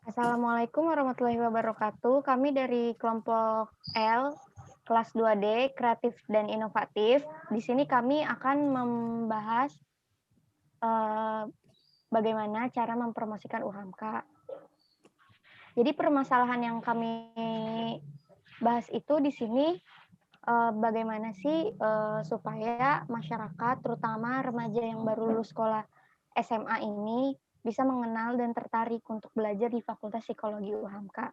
Assalamualaikum warahmatullahi wabarakatuh. Kami dari kelompok L, kelas 2D, kreatif dan inovatif. Di sini kami akan membahas eh, bagaimana cara mempromosikan UHAMKA. Jadi permasalahan yang kami bahas itu di sini bagaimana sih supaya masyarakat, terutama remaja yang baru lulus sekolah SMA ini bisa mengenal dan tertarik untuk belajar di Fakultas Psikologi UHAMKA.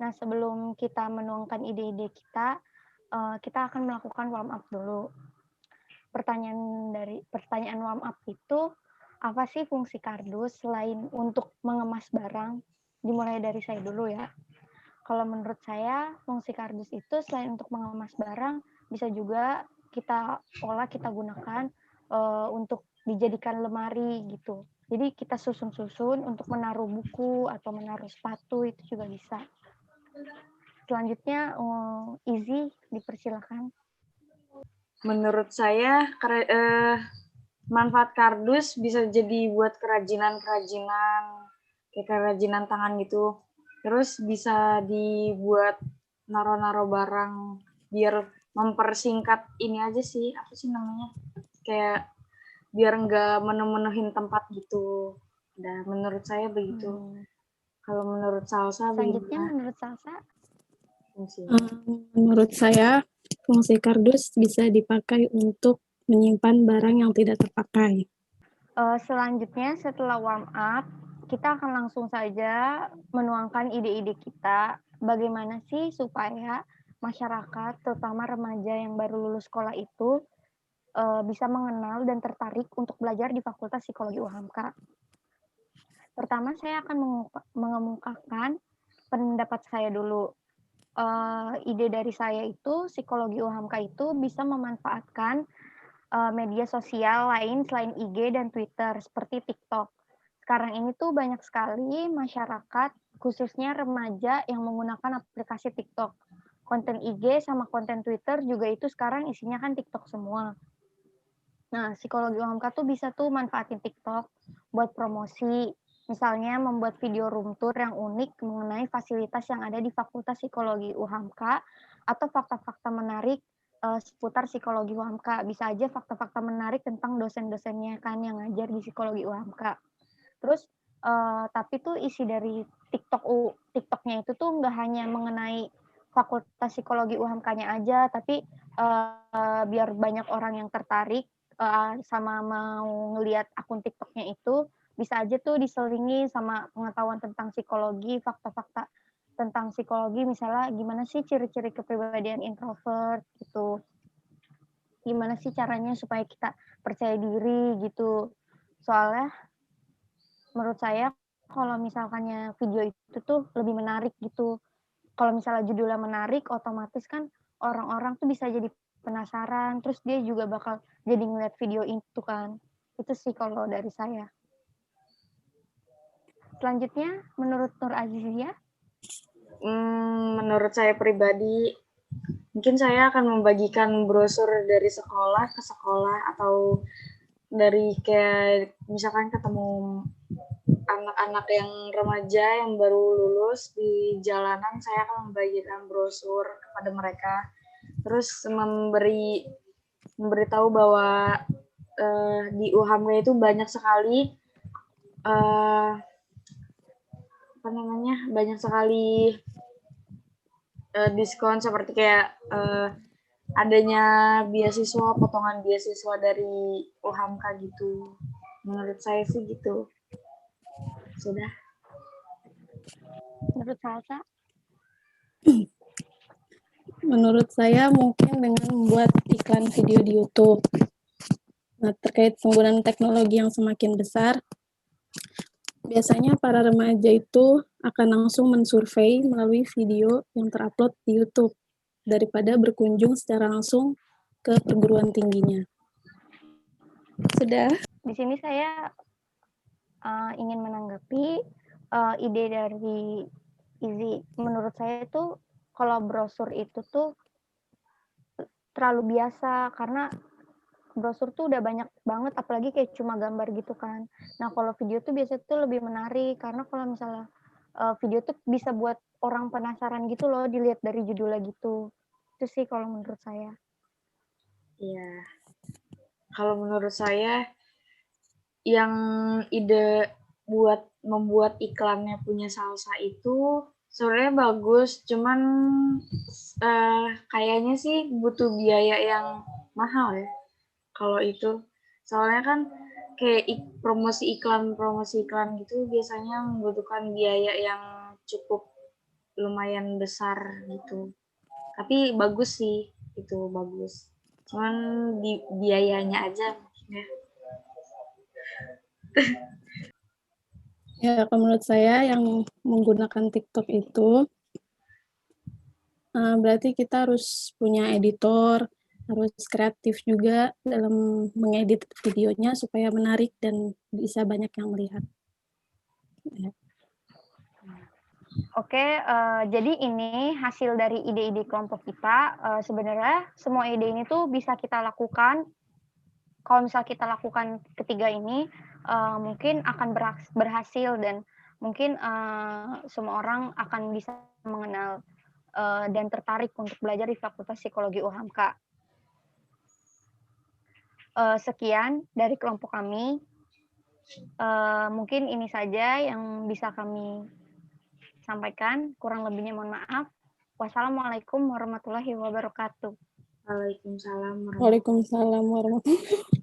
Nah, sebelum kita menuangkan ide-ide kita akan melakukan warm up dulu. Pertanyaan warm up itu, apa sih fungsi kardus selain untuk mengemas barang? Dimulai dari saya dulu ya. Kalau menurut saya, fungsi kardus itu selain untuk mengemas barang, bisa juga kita olah, kita gunakan untuk dijadikan lemari gitu. Jadi kita susun-susun untuk menaruh buku atau menaruh sepatu itu juga bisa. Selanjutnya, Izzy dipersilakan. Menurut saya manfaat kardus bisa jadi buat kerajinan-kerajinan kayak kerajinan tangan gitu. Terus bisa dibuat naro-naro barang biar mempersingkat ini aja sih, apa sih namanya? Kayak biar nggak menu-menuhin tempat gitu. Dan menurut saya begitu. Kalau menurut Salsa Selanjutnya, bagaimana menurut Salsa, fungsinya? Menurut saya, fungsi kardus bisa dipakai untuk menyimpan barang yang tidak terpakai. selanjutnya setelah warm up, kita akan langsung saja menuangkan ide-ide kita. Bagaimana sih supaya masyarakat, terutama remaja yang baru lulus sekolah itu, bisa mengenal dan tertarik untuk belajar di Fakultas Psikologi UHAMKA. Pertama, saya akan mengemukakan pendapat saya dulu. Ide dari saya itu, psikologi UHAMKA itu bisa memanfaatkan media sosial lain selain IG dan Twitter, seperti TikTok. Sekarang ini tuh banyak sekali masyarakat, khususnya remaja yang menggunakan aplikasi TikTok. Konten IG sama konten Twitter juga itu sekarang isinya kan TikTok semua. Nah, psikologi UHAMKA tuh bisa tuh manfaatin TikTok buat promosi, misalnya membuat video room tour yang unik mengenai fasilitas yang ada di Fakultas Psikologi UHAMKA atau fakta-fakta menarik seputar psikologi UHAMKA. Bisa aja fakta-fakta menarik tentang dosen-dosennya kan yang ngajar di psikologi UHAMKA. Terus tapi tuh isi dari TikToknya itu tuh nggak hanya mengenai Fakultas Psikologi UHAMKA-nya aja, tapi biar banyak orang yang tertarik sama mau ngelihat akun TikToknya itu, bisa aja tuh diselingi sama pengetahuan tentang psikologi, fakta-fakta tentang psikologi, misalnya gimana sih ciri-ciri kepribadian introvert gitu, gimana sih caranya supaya kita percaya diri gitu. Soalnya menurut saya kalau misalkannya video itu tuh lebih menarik gitu. Kalau misalnya judulnya menarik, otomatis kan orang-orang tuh bisa jadi penasaran, terus dia juga bakal jadi ngeliat video itu kan. Itu sih kalau dari saya. Selanjutnya, menurut Nur Azizia, Menurut saya pribadi, mungkin saya akan membagikan brosur dari sekolah ke sekolah atau dari kayak misalkan ketemu anak-anak yang remaja yang baru lulus di jalanan, saya akan membagikan brosur kepada mereka. Terus memberitahu bahwa di UHAMKA itu banyak sekali banyak sekali diskon seperti kayak adanya beasiswa, potongan beasiswa dari UHAMKA gitu. Menurut saya sih gitu. Sudah. menurut Salsa, Menurut saya mungkin dengan membuat iklan video di YouTube. Nah, terkait penggunaan teknologi yang semakin besar, biasanya para remaja itu akan langsung mensurvei melalui video yang terupload di YouTube daripada berkunjung secara langsung ke perguruan tingginya. Sudah. di sini saya ingin menanggapi ide dari Izzy. Menurut saya itu kalau brosur itu tuh terlalu biasa karena brosur tuh udah banyak banget, apalagi kayak cuma gambar gitu kan. Nah, kalau video tuh biasanya tuh lebih menarik karena kalau misalnya video tuh bisa buat orang penasaran gitu loh, dilihat dari judulnya gitu. Itu sih kalau menurut saya. Iya. Kalau menurut saya yang ide buat membuat iklannya punya salsa itu sebenarnya bagus, cuman kayaknya sih butuh biaya yang mahal ya kalau itu. Soalnya kan kayak promosi iklan gitu biasanya membutuhkan biaya yang cukup lumayan besar gitu. Tapi bagus sih, itu bagus. Cuman di biayanya aja ya. Ya, kalau menurut saya yang menggunakan TikTok itu berarti kita harus punya editor, harus kreatif juga dalam mengedit videonya supaya menarik dan bisa banyak yang melihat. Ya. Oke, jadi ini hasil dari ide-ide kelompok kita. Sebenarnya semua ide ini tuh bisa kita lakukan. Kalau misal kita lakukan ketiga ini, mungkin akan berhasil dan mungkin semua orang akan bisa mengenal dan tertarik untuk belajar di Fakultas Psikologi UHAMKA. Sekian dari kelompok kami. Mungkin ini saja yang bisa kami sampaikan. Kurang lebihnya mohon maaf. Wassalamualaikum warahmatullahi wabarakatuh. Waalaikumsalam warahmatullahi wabarakatuh. Waalaikumsalam warahmatullahi wabarakatuh.